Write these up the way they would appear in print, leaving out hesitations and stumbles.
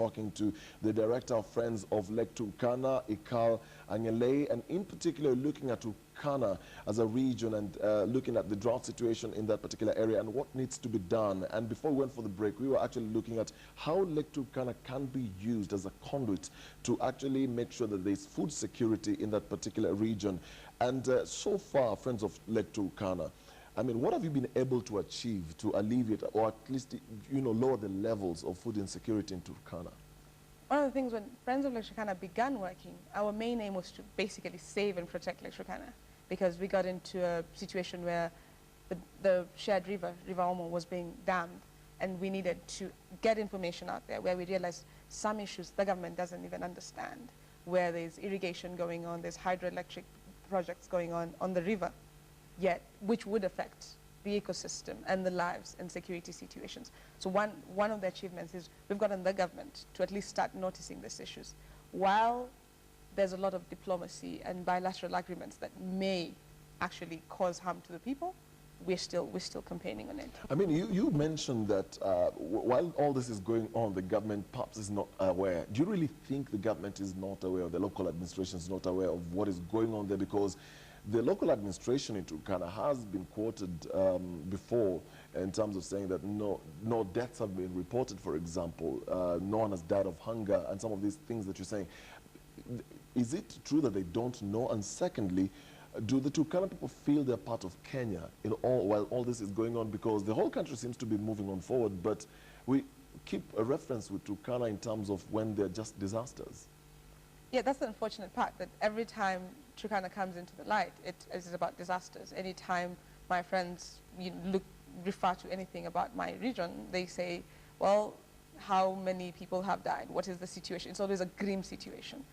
Talking to the director of Friends of Lake Turkana, Ikal Angelei, and in particular looking at Turkana as a region and looking at the drought situation in that particular area and what needs to be done. And before we went for the break, we were actually looking at how Lake Turkana can be used as a conduit to actually make sure that there's food security in that particular region. And so far, Friends of Lake Turkana, I mean, what have you been able to achieve to alleviate or at least, lower the levels of food insecurity in Turkana? One of the things when Friends of Lake Turkana began working, our main aim was to basically save and protect Lake Turkana, because we got into a situation where the shared river Omo, was being dammed, and we needed to get information out there where we realized some issues the government doesn't even understand, where there's irrigation going on, there's hydroelectric projects going on the river, yet which would affect the ecosystem and the lives and security situations. So one of the achievements is we've gotten the government to at least start noticing these issues. While there's a lot of diplomacy and bilateral agreements that may actually cause harm to the people, we're still campaigning on it. I mean, you mentioned that while all this is going on, the government perhaps is not aware. Do you really think the government is not aware, or the local administration is not aware of what is going on there? Because the local administration in Turkana has been quoted before in terms of saying that no deaths have been reported, for example. No one has died of hunger and some of these things that you're saying. Is it true that they don't know? And secondly, do the Turkana people feel they're part of Kenya while all this is going on? Because the whole country seems to be moving on forward, but we keep a reference with Turkana in terms of when they're just disasters. Yeah, that's the unfortunate part, that every time Turkana comes into the light, it is about disasters. Anytime my friends refer to anything about my region, they say, well, how many people have died? What is the situation? It's always a grim situation.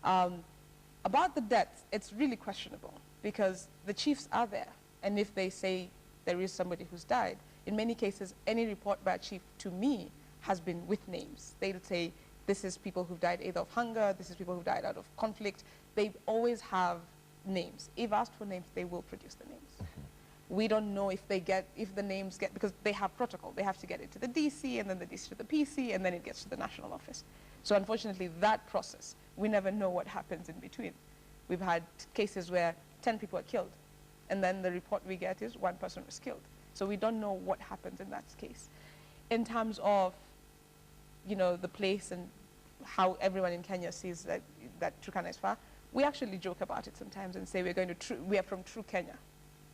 About the deaths, it's really questionable, because the chiefs are there, and if they say there is somebody who's died, in many cases, any report by a chief to me has been with names. They'll say, this is people who've died either of hunger, this is people who've died out of conflict. They always have names. If asked for names, they will produce the names. Mm-hmm. We don't know if the names get, because they have protocol. They have to get it to the DC, and then the DC to the PC, and then it gets to the national office. So unfortunately, that process, we never know what happens in between. We've had cases where 10 people are killed, and then the report we get is 1 person was killed. So we don't know what happens in that case. In terms of, the place and how everyone in Kenya sees that Turkana is far, we actually joke about it sometimes and say we are from True Kenya,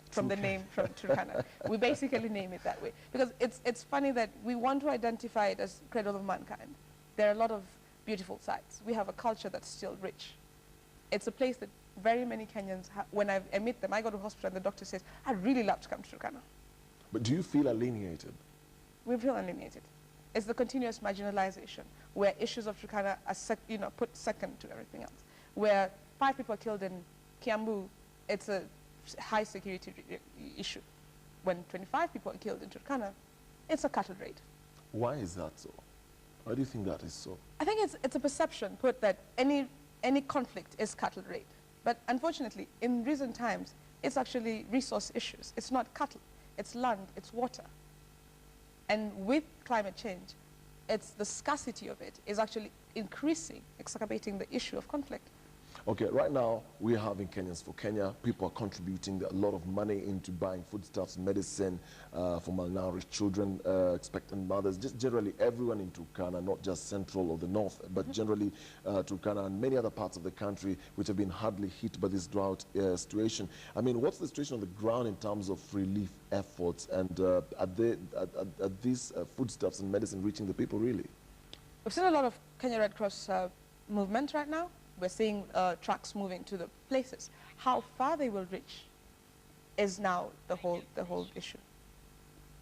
from the name from Turkana. We basically name it that way, because it's funny that we want to identify it as cradle of mankind. There are a lot of beautiful sites. We have a culture that's still rich. It's a place that very many Kenyans, when I meet them, I go to hospital and the doctor says, I'd really love to come to Turkana. But do you feel alienated? We feel alienated. It's the continuous marginalization, where issues of Turkana are put second to everything else. Where 5 people are killed in Kiambu, it's a high security issue. When 25 people are killed in Turkana, it's a cattle raid. Why is that so? Why do you think that is so? I think it's a perception put that any conflict is cattle raid. But unfortunately, in recent times, it's actually resource issues. It's not cattle, it's land, it's water. And with climate change, it's the scarcity of it is actually increasing, exacerbating the issue of conflict. Okay, right now we're having Kenyans for Kenya. People are contributing a lot of money into buying foodstuffs, medicine for malnourished children, expectant mothers, just generally everyone in Turkana, not just central or the north, but generally Turkana and many other parts of the country which have been hardly hit by this drought situation. I mean, what's the situation on the ground in terms of relief efforts, and are these foodstuffs and medicine reaching the people really? We've seen a lot of Kenya Red Cross movement right now. We're seeing trucks moving to the places. How far they will reach is now the whole issue.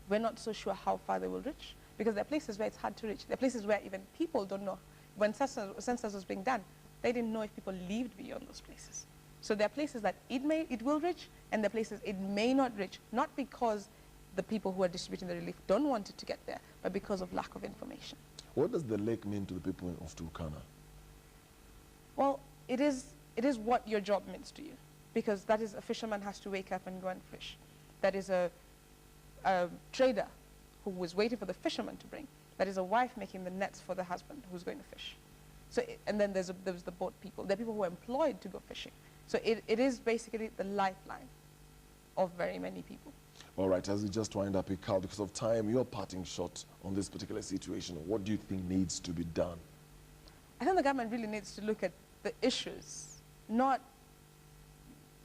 We're not so sure how far they will reach, because there are places where it's hard to reach. There are places where even people don't know. When census was being done, they didn't know if people lived beyond those places. So there are places that it will reach, and there are places it may not reach, not because the people who are distributing the relief don't want it to get there, but because of lack of information. What does the lake mean to the people of Turkana? Well, it is what your job means to you, because that is a fisherman has to wake up and go and fish. That is a trader who was waiting for the fisherman to bring. That is a wife making the nets for the husband who's going to fish. So and then there's the boat people. There are people who are employed to go fishing. So it is basically the lifeline of very many people. All right, as we just wind up, Ikal, because of time, your parting shot on this particular situation, what do you think needs to be done? I think the government really needs to look at the issues, not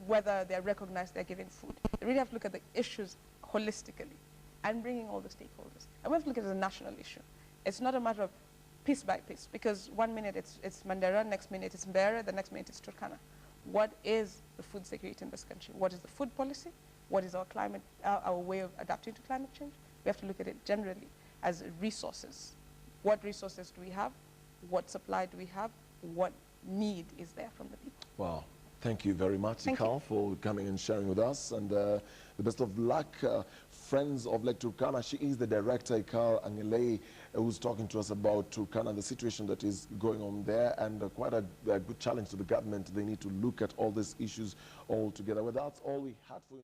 whether they're recognized they're giving food. They really have to look at the issues holistically and bringing all the stakeholders. And we have to look at it as a national issue. It's not a matter of piece by piece, because one minute it's Mandera, next minute it's Mbera, the next minute it's Turkana. What is the food security in this country? What is the food policy? What is our climate, our way of adapting to climate change? We have to look at it generally as resources. What resources do we have? What supply do we have? What need is there from the people? Wow. Thank you very much, Ikal, for coming and sharing with us. And the best of luck, friends of Lake Turkana. She is the director, Ikal Angelei, who's talking to us about Turkana, the situation that is going on there, and quite a good challenge to the government. They need to look at all these issues all together. Well, that's all we had for you.